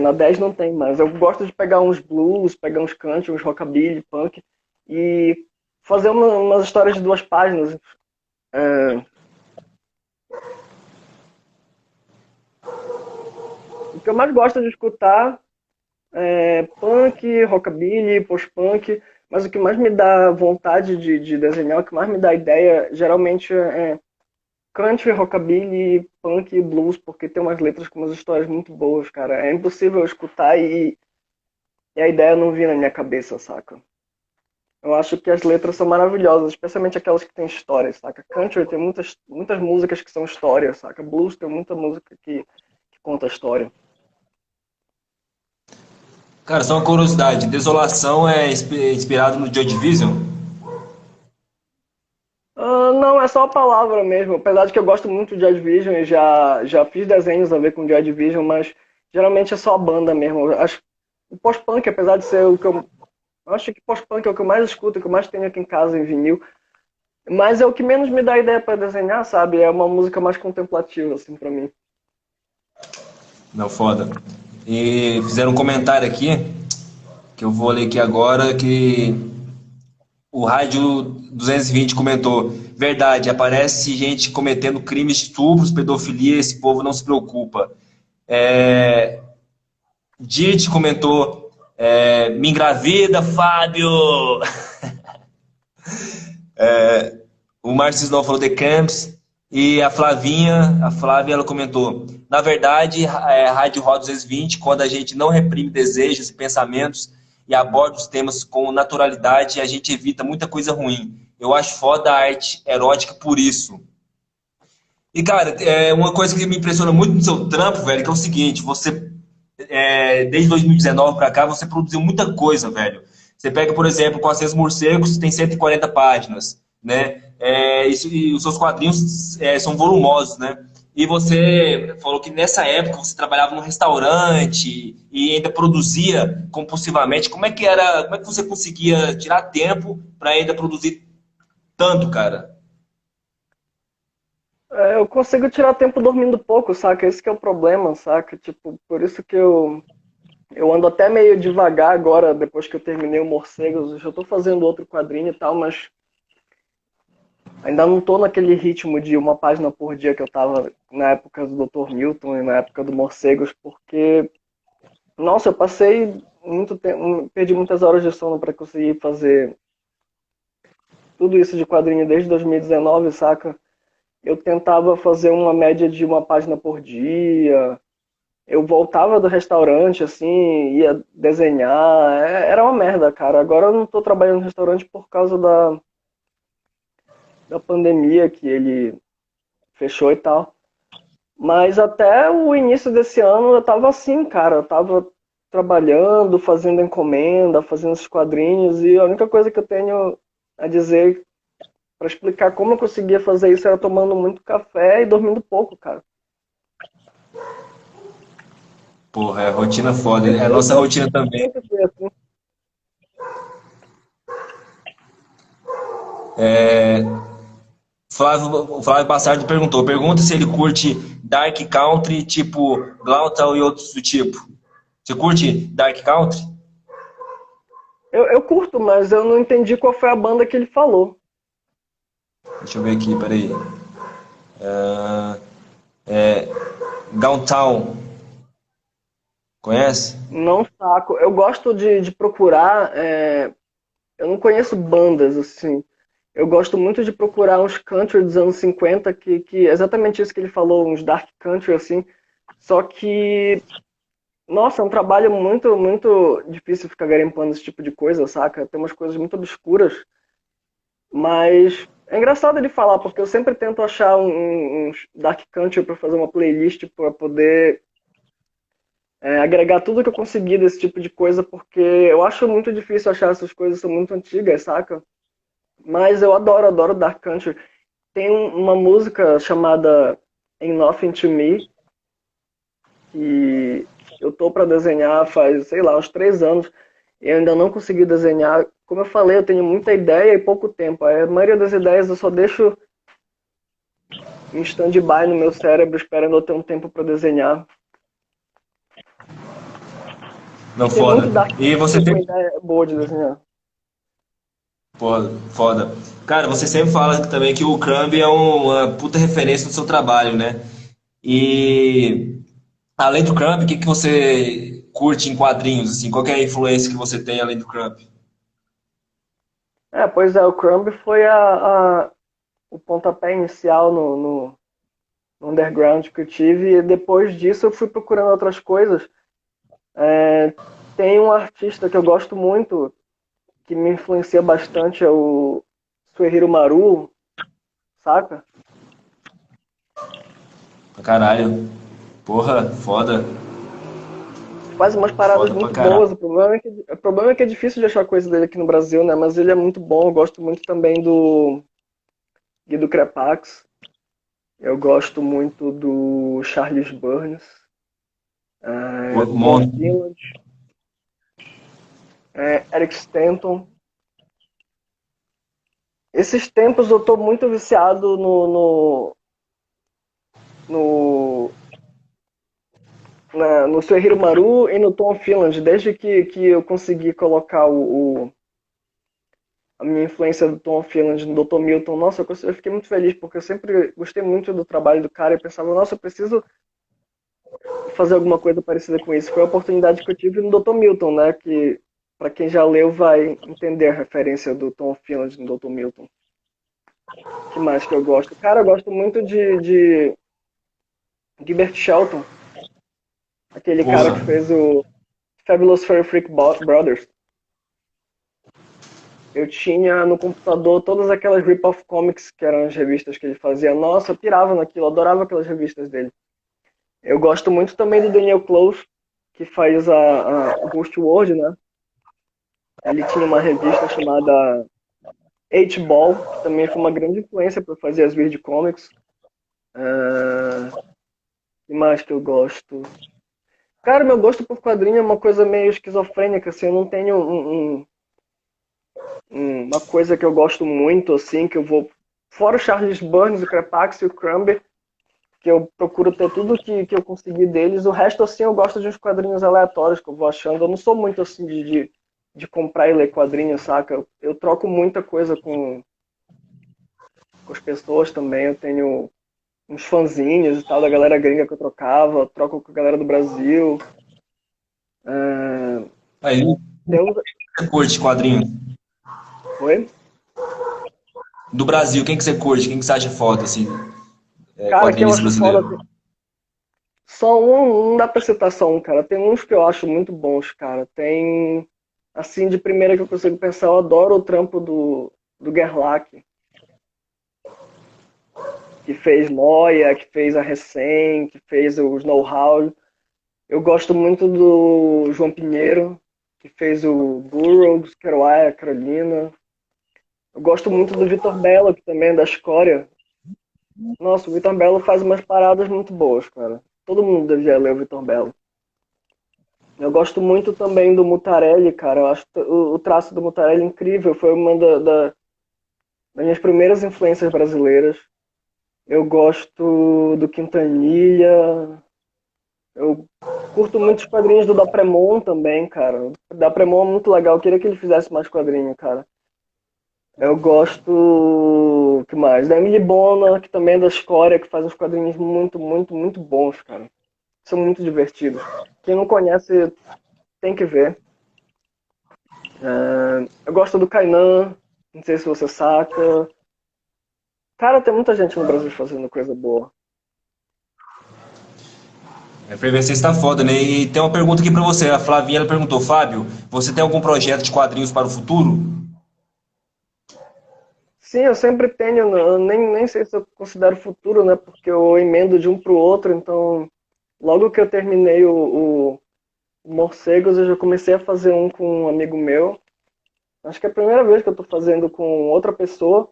Na 10 não tem, mas eu gosto de pegar uns blues, pegar uns country, uns rockabilly, punk e fazer umas histórias de 2 páginas. É, o que eu mais gosto de escutar é punk, rockabilly, post-punk, mas o que mais me dá vontade de desenhar, o que mais me dá ideia, geralmente é country, rockabilly, punk e blues, porque tem umas letras com umas histórias muito boas, cara. É impossível escutar e a ideia não vir na minha cabeça, saca? Eu acho que as letras são maravilhosas, especialmente aquelas que têm história, saca? Country tem muitas músicas que são histórias, saca? Blues tem muita música que conta história. Cara, só uma curiosidade. Desolação é inspirado no Joy Division? Não, é só a palavra mesmo. Apesar de que eu gosto muito de Joy Division e já fiz desenhos a ver com Joy Division, mas geralmente é só a banda mesmo. O pós-punk, apesar de ser o que eu acho que pós-punk é o que eu mais escuto, o que eu mais tenho aqui em casa em vinil, mas é o que menos me dá ideia para desenhar, sabe? É uma música mais contemplativa, assim, para mim. Não, foda. E fizeram um comentário aqui, que eu vou ler aqui agora, que o Rádio 220 comentou: verdade, aparece gente cometendo crimes de estupros, pedofilia, esse povo não se preocupa. É, Dite comentou: me engravida, Fábio! O Márcio Snow falou The Camps. E a Flávia, ela comentou: na verdade, Rádio Roda 220, quando a gente não reprime desejos e pensamentos e aborda os temas com naturalidade, a gente evita muita coisa ruim. Eu acho foda a arte erótica por isso. E, cara, uma coisa que me impressiona muito no seu trampo, velho, que é o seguinte: você, desde 2019 pra cá, você produziu muita coisa, velho. Você pega, por exemplo, 400 Morcegos, tem 140 páginas, né? E os seus quadrinhos são volumosos, né? E você falou que nessa época você trabalhava num restaurante e ainda produzia compulsivamente. Como é que era? Como é que você conseguia tirar tempo para ainda produzir tanto, cara? Eu consigo tirar tempo dormindo pouco, saca? Esse que é o problema, saca? Tipo, por isso que eu ando até meio devagar agora, depois que eu terminei o Morcegos. Eu já tô fazendo outro quadrinho e tal, mas ainda não tô naquele ritmo de 1 página por dia que eu tava na época do Dr. Newton e na época do Morcegos, porque, nossa, eu passei muito tempo, perdi muitas horas de sono para conseguir fazer tudo isso de quadrinho desde 2019, saca? Eu tentava fazer uma média de 1 página por dia. Eu voltava do restaurante, assim, ia desenhar. Era uma merda, cara. Agora eu não tô trabalhando no restaurante por causa da pandemia, que ele fechou e tal. Mas até o início desse ano eu tava assim, cara. Eu tava trabalhando, fazendo encomenda, fazendo os quadrinhos. E a única coisa que eu tenho a dizer pra explicar como eu conseguia fazer isso era tomando muito café e dormindo pouco, cara. Porra, é rotina foda. Eu, É a eu nossa sempre, rotina também. sempre fui assim. O Flávio Passardi perguntou: pergunta se ele curte Dark Country, tipo Glautal e outros do tipo. Você curte Dark Country? Eu curto, mas eu não entendi qual foi a banda que ele falou. Deixa eu ver aqui, peraí. Downtown, conhece? Não saco. Eu gosto de procurar. Eu não conheço bandas assim. Eu gosto muito de procurar uns country dos anos 50, que é exatamente isso que ele falou, uns dark country assim. Só que, nossa, é um trabalho muito, muito difícil ficar garimpando esse tipo de coisa, saca? Tem umas coisas muito obscuras. Mas é engraçado ele falar, porque eu sempre tento achar uns dark country para fazer uma playlist para poder agregar tudo que eu consegui desse tipo de coisa, porque eu acho muito difícil achar essas coisas, são muito antigas, saca? Mas eu adoro, adoro Dark Country. Tem uma música chamada Ain't Nothing to Me, que eu tô pra desenhar faz, sei lá, uns 3 anos, e eu ainda não consegui desenhar. Como eu falei, eu tenho muita ideia e pouco tempo. A maioria das ideias eu só deixo em stand-by no meu cérebro, esperando eu ter um tempo pra desenhar. Não, Tem foda. muito Dark E você Country com sempre. ideia boa de desenhar. Pô, foda. Cara, você sempre fala também que o Crumb é uma puta referência no seu trabalho, né? E além do Crumb, o que que você curte em quadrinhos, assim? Qual que é a influência que você tem além do Crumb? Pois é, o Crumb foi o pontapé inicial no underground que eu tive, e depois disso eu fui procurando outras coisas. Tem um artista que eu gosto muito, que me influencia bastante, é o Suehiro Maru, saca? Pra caralho. Porra, foda. Faz umas paradas Foda pra muito caralho. boas. O problema é que é difícil de achar coisa dele aqui no Brasil, né? Mas ele é muito bom. Eu gosto muito também do Guido Crepax. Eu gosto muito do Charles Burns, Tom Monstro. Finland, Eric Stanton. Esses tempos eu tô muito viciado no, no Suehiro Maru e no Tom Finland, desde que eu consegui colocar a minha influência do Tom Finland no Dr. Milton. Nossa, eu fiquei muito feliz, porque eu sempre gostei muito do trabalho do cara e pensava, nossa, eu preciso fazer alguma coisa parecida com isso. Foi a oportunidade que eu tive no Dr. Milton, né? Que, para quem já leu, vai entender a referência do Tom Finland no Dr. Milton. O que mais que eu gosto? Cara, eu gosto muito de Gilbert Shelton, aquele cara Porra. que fez o Fabulous Furry Freak Brothers. Eu tinha no computador todas aquelas rip-off comics que eram as revistas que ele fazia. Nossa, eu pirava naquilo, eu adorava aquelas revistas dele. Eu gosto muito também do Daniel Close, que faz o Ghost World, né? Ele tinha uma revista chamada H-Ball, que também foi uma grande influência para fazer as Weird Comics. O que mais que eu gosto? Cara, meu gosto por quadrinho é uma coisa meio esquizofrênica, assim, eu não tenho uma coisa que eu gosto muito, assim, que eu vou... Fora o Charles Burns, o Crepax e o Crumb, que eu procuro ter tudo que eu consegui deles. O resto, assim, eu gosto de uns quadrinhos aleatórios que eu vou achando. Eu não sou muito, assim, de comprar e ler quadrinhos, saca? Eu troco muita coisa com as pessoas também. Eu tenho uns fanzinhos e tal da galera gringa que eu trocava, troco com a galera do Brasil. Aí, Tem uns... você curte quadrinhos? Oi? Do Brasil, quem que você curte? Quem que você acha foda, assim? É, Cara, que eu quadrinista acho brasileiro. foda. Só um, não dá pra citar só um, cara. Tem uns que eu acho muito bons, cara. Tem, assim, de primeira que eu consigo pensar, eu adoro o trampo do Gerlach, que fez Noia, que fez a Recém, que fez os Know-How. Eu gosto muito do João Pinheiro, que fez o Burroughs, Kerouac, Carolina. Eu gosto muito do Vitor Bello, que também é da Escória. Nossa, o Vitor Bello faz umas paradas muito boas, cara. Todo mundo devia ler o Vitor Bello. Eu gosto muito também do Mutarelli, cara. Eu acho o traço do Mutarelli incrível. Foi uma das minhas primeiras influências brasileiras. Eu gosto do Quintanilha. Eu curto muito os quadrinhos do Dapremon também, cara. O Dapremon é muito legal. Eu queria que ele fizesse mais quadrinho, cara. Eu gosto. O que mais? Da Emily Bona, que também é da Escória, que faz uns quadrinhos muito, muito, muito bons, cara. São muito divertidos. Quem não conhece tem que ver. Eu gosto do Kainan, não sei se você saca. Cara, tem muita gente no Brasil fazendo coisa boa. A efervescência está foda, né? E tem uma pergunta aqui pra você. A Flavinha ela perguntou, Fábio, você tem algum projeto de quadrinhos para o futuro? Sim, eu sempre tenho, né, eu nem sei se eu considero futuro, né? Porque eu emendo de um pro outro, então logo que eu terminei morcegos eu já comecei a fazer um com um amigo meu. Acho que é a primeira vez que eu tô fazendo com outra pessoa,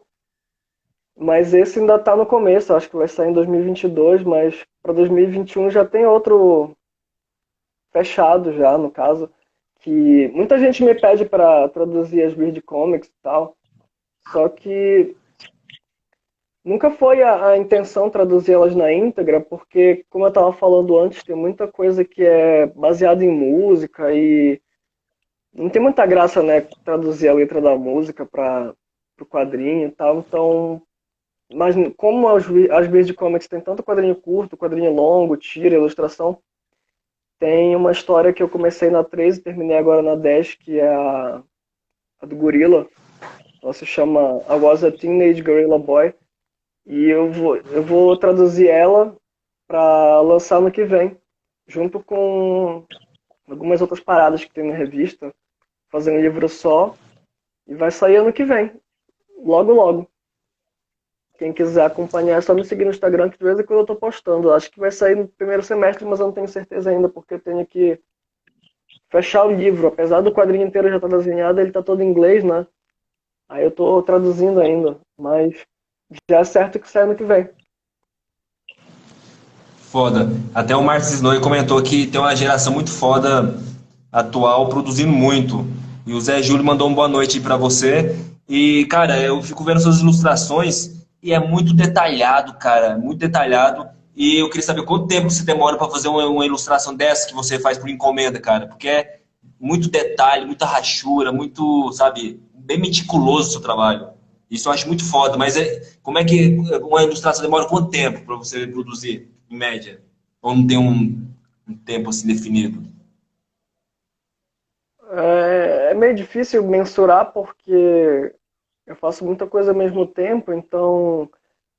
mas esse ainda tá no começo. Acho que vai sair em 2022, mas para 2021 já tem outro fechado já, no caso, que muita gente me pede para traduzir as Weird Comics e tal. Só que nunca foi a intenção traduzir elas na íntegra, porque, como eu estava falando antes, tem muita coisa que é baseada em música e não tem muita graça, né, traduzir a letra da música para o quadrinho e tal. Então, mas como as Weird Comics tem tanto quadrinho curto, quadrinho longo, tira, ilustração, tem uma história que eu comecei na 13 e terminei agora na 10, que é a do gorila. Ela se chama I Was a Teenage Gorilla Boy. E eu vou traduzir ela para lançar no que vem, junto com algumas outras paradas que tem na revista, fazer um livro só, e vai sair ano que vem, logo logo. Quem quiser acompanhar é só me seguir no Instagram, que de vez em quando eu tô postando. Acho que vai sair no primeiro semestre, mas eu não tenho certeza ainda, porque eu tenho que fechar o livro. Apesar do quadrinho inteiro já estar desenhado, ele tá todo em inglês, né? Aí eu tô traduzindo ainda, mas já é certo que sai ano que vem. Foda. Até o Marcos Snow comentou que tem uma geração muito foda atual produzindo muito. E o Zé Júlio mandou uma boa noite aí pra você. E, cara, eu fico vendo suas ilustrações e é muito detalhado, cara, muito detalhado. E eu queria saber quanto tempo você demora pra fazer uma ilustração dessa que você faz por encomenda, cara, porque é muito detalhe, muita rachura, muito, sabe, bem meticuloso o seu trabalho. Isso eu acho muito foda, mas como é que uma ilustração demora quanto tempo pra você produzir, em média? Ou não tem um tempo assim definido? É meio difícil mensurar porque eu faço muita coisa ao mesmo tempo, então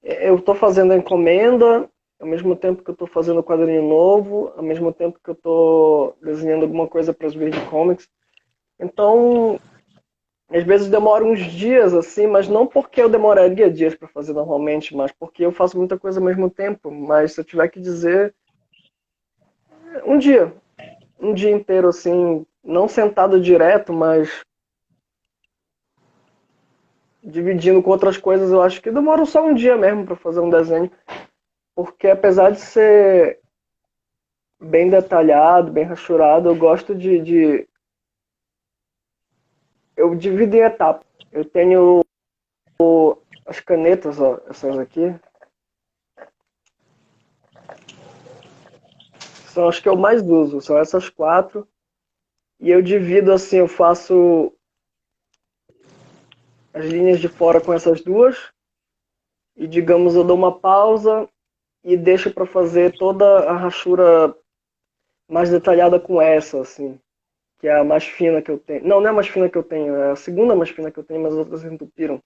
eu estou fazendo a encomenda, ao mesmo tempo que eu estou fazendo o quadrinho novo, ao mesmo tempo que eu estou desenhando alguma coisa para os Weird Comics. Então, às vezes demora uns dias assim, mas não porque eu demoraria dias para fazer normalmente, mas porque eu faço muita coisa ao mesmo tempo. Mas se eu tiver que dizer, um dia, um dia inteiro assim, não sentado direto, mas dividindo com outras coisas, eu acho que demora só um dia mesmo para fazer um desenho, porque apesar de ser bem detalhado, bem rachurado, eu gosto eu divido em etapas. Eu tenho as canetas, ó, essas aqui, são as que eu mais uso, são essas quatro, e eu divido assim, eu faço as linhas de fora com essas duas, e digamos eu dou uma pausa e deixo para fazer toda a rachura mais detalhada com essa, assim, que é a mais fina que eu tenho. Não, não é a mais fina que eu tenho, é a segunda mais fina que eu tenho, mas as outras entupiram.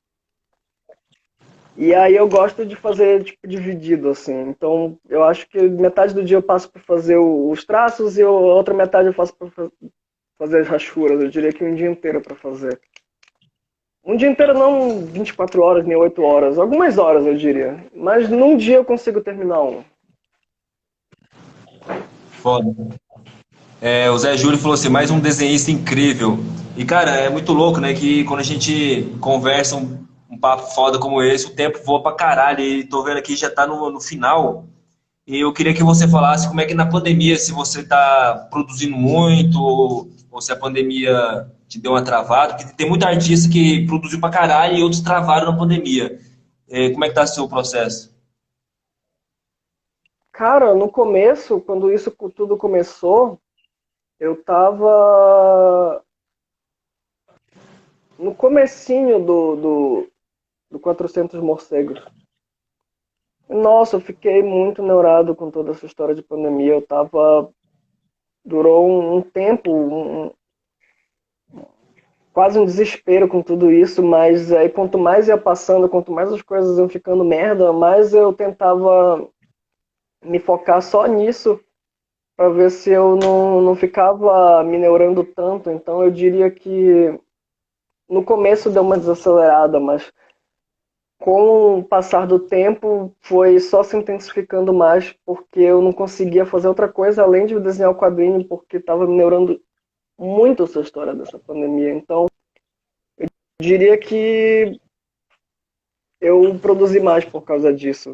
E aí eu gosto de fazer tipo dividido, assim. Então eu acho que metade do dia eu passo para fazer os traços e a outra metade eu faço para fazer as rachuras. Eu diria que um dia inteiro para fazer. Um dia inteiro não 24 horas, nem 8 horas. Algumas horas eu diria. Mas num dia eu consigo terminar um. Foda. É, o Zé Júlio falou assim, mais um desenhista incrível. E, cara, é muito louco, né? Que quando a gente conversa um papo foda como esse, o tempo voa pra caralho. E tô vendo aqui, já tá no final. E eu queria que você falasse como é que na pandemia, se você tá produzindo muito, ou se a pandemia te deu uma travada. Porque tem muita artista que produziu pra caralho e outros travaram na pandemia. É, como é que tá o seu processo? Cara, no começo, quando isso tudo começou, eu tava no comecinho do 400 morcegos. Nossa, eu fiquei muito neurado com toda essa história de pandemia. Eu tava. Durou um tempo, quase um desespero com tudo isso, mas aí quanto mais ia passando, quanto mais as coisas iam ficando merda, mais eu tentava me focar só nisso para ver se eu não ficava me neurando tanto. Então eu diria que no começo deu uma desacelerada, mas com o passar do tempo, foi só se intensificando mais, porque eu não conseguia fazer outra coisa além de desenhar o quadrinho, porque estava me neurando muito essa história dessa pandemia. Então, diria que eu produzi mais por causa disso,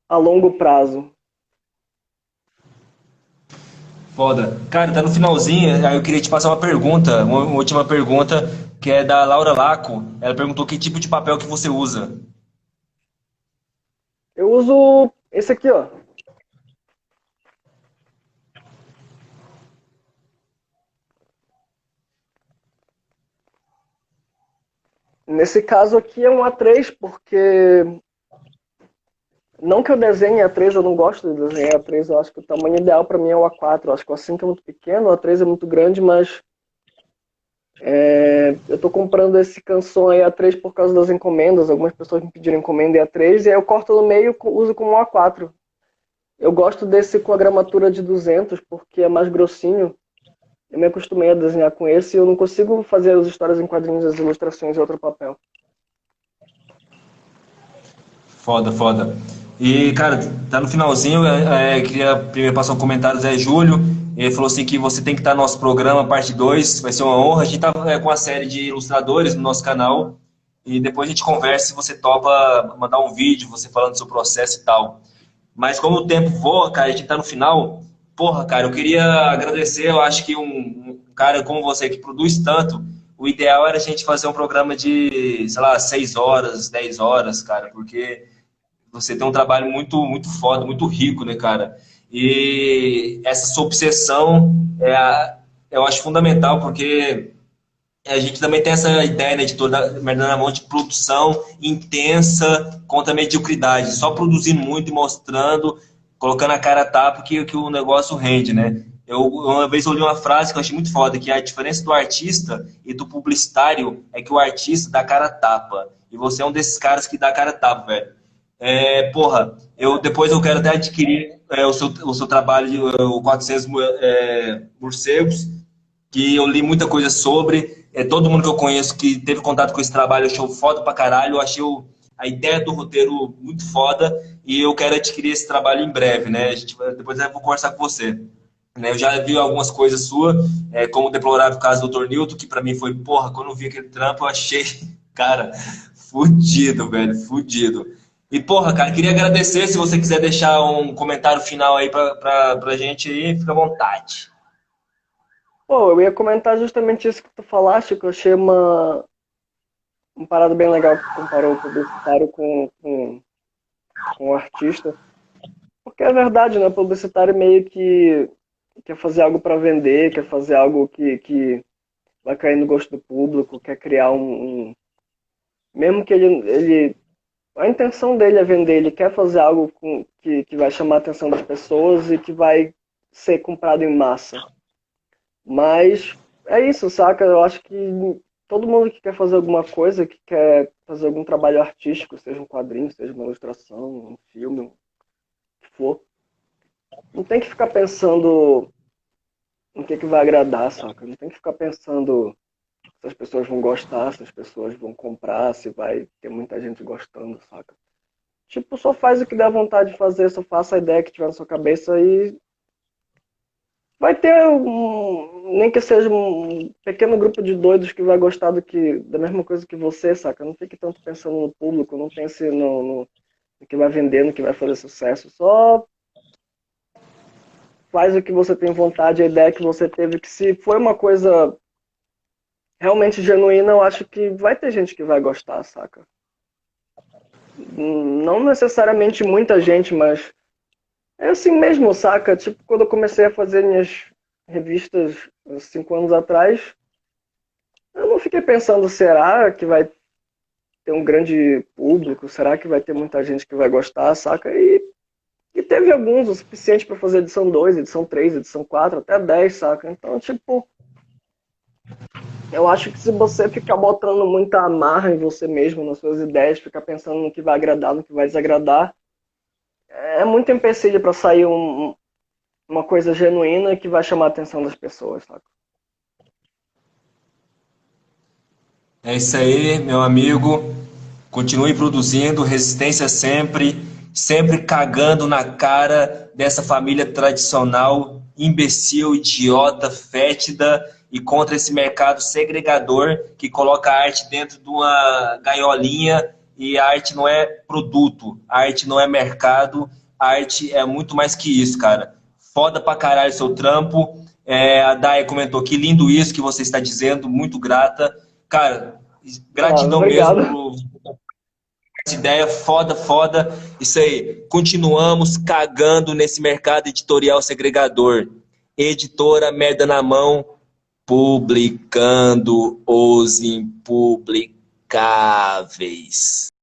a longo prazo. Foda. Cara, tá no finalzinho, aí eu queria te passar uma pergunta, uma última pergunta, que é da Laura Laco. Ela perguntou que tipo de papel que você usa. Eu uso esse aqui, ó. Nesse caso aqui é um A3, porque não que eu desenhe A3, eu não gosto de desenhar A3, eu acho que o tamanho ideal para mim é o A4. Eu acho que o A5 é muito pequeno, o A3 é muito grande, mas eu tô comprando esse canção aí A3 por causa das encomendas. Algumas pessoas me pediram encomenda em A3 e aí eu corto no meio e uso como um A4. Eu gosto desse com a gramatura de 200 porque é mais grossinho. Eu me acostumei a desenhar com esse e eu não consigo fazer as histórias em quadrinhos, as ilustrações em outro papel. Foda, foda. E, cara, tá no finalzinho, queria primeiro passar um comentário, Zé Júlio. Ele falou assim que você tem que estar no nosso programa, parte 2 vai ser uma honra. A gente tá com a série de ilustradores no nosso canal. E depois a gente conversa se você topa mandar um vídeo, você falando do seu processo e tal. Mas como o tempo voa, cara, a gente tá no final. Porra, cara, eu queria agradecer. Eu acho que um cara como você que produz tanto, o ideal era a gente fazer um programa de, sei lá, 6 horas, 10 horas, cara, porque você tem um trabalho muito, muito foda, muito rico, né, cara? E essa sua obsessão eu acho fundamental, porque a gente também tem essa ideia, né, de toda merda na mão de produção intensa contra a mediocridade, só produzindo muito e mostrando, colocando a cara a tapa que o negócio rende, né? Uma vez eu li uma frase que eu achei muito foda, que a diferença do artista e do publicitário é que o artista dá cara a tapa. E você é um desses caras que dá cara a tapa, velho. Porra, depois eu quero até adquirir o seu trabalho, o 400 morcegos, que eu li muita coisa sobre. Todo mundo que eu conheço que teve contato com esse trabalho achou foda pra caralho. Eu achei a ideia do roteiro muito foda e eu quero adquirir esse trabalho em breve, né? Depois eu vou conversar com você. Né? Eu já vi algumas coisas suas, como o deplorável caso do Dr. Newton, que pra mim foi, porra, quando eu vi aquele trampo, eu achei, cara, fudido, velho, fudido. E, porra, cara, queria agradecer. Se você quiser deixar um comentário final aí pra gente aí, fica à vontade. Pô, eu ia comentar justamente isso que tu falaste, que eu achei uma parada bem legal que tu comparou o publicitário com o artista. Porque é verdade, né? O publicitário meio que quer fazer algo para vender, quer fazer algo que vai cair no gosto do público, quer criar mesmo que a intenção dele é vender, ele quer fazer algo que vai chamar a atenção das pessoas e que vai ser comprado em massa. Mas é isso, saca? Eu acho que todo mundo que quer fazer alguma coisa, que quer fazer algum trabalho artístico, seja um quadrinho, seja uma ilustração, um filme, o que for, não tem que ficar pensando no que vai agradar, saca? Não tem que ficar pensando se as pessoas vão gostar, se as pessoas vão comprar, se vai ter muita gente gostando, saca? Tipo, só faz o que dá vontade de fazer, só faça a ideia que tiver na sua cabeça e vai ter nem que seja um pequeno grupo de doidos que vai gostar da mesma coisa que você, saca? Não fique tanto pensando no público, não pense no que vai vender, no que vai fazer sucesso. Só faz o que você tem vontade, a ideia que você teve, que se for uma coisa realmente genuína, eu acho que vai ter gente que vai gostar, saca? Não necessariamente muita gente, mas é assim mesmo, saca? Tipo, quando eu comecei a fazer minhas revistas 5 anos atrás, eu não fiquei pensando, será que vai ter um grande público? Será que vai ter muita gente que vai gostar, saca? E teve alguns, o suficiente para fazer edição 2, edição 3, edição 4, até 10, saca? Então, tipo, eu acho que se você ficar botando muita amarra em você mesmo, nas suas ideias, ficar pensando no que vai agradar, no que vai desagradar, é muito empecilho para sair uma coisa genuína que vai chamar a atenção das pessoas, saca? É isso aí, meu amigo. Continue produzindo, resistência sempre, sempre cagando na cara dessa família tradicional, imbecil, idiota, fétida e contra esse mercado segregador que coloca a arte dentro de uma gaiolinha e a arte não é produto, a arte não é mercado, a arte é muito mais que isso, cara. Foda pra caralho seu trampo. A Day comentou que lindo isso que você está dizendo, muito grata. Cara, Ah, gratidão mesmo obrigado. por essa ideia, foda, foda. Isso aí, continuamos cagando nesse mercado editorial segregador. Editora Merda na Mão, publicando os impublicáveis.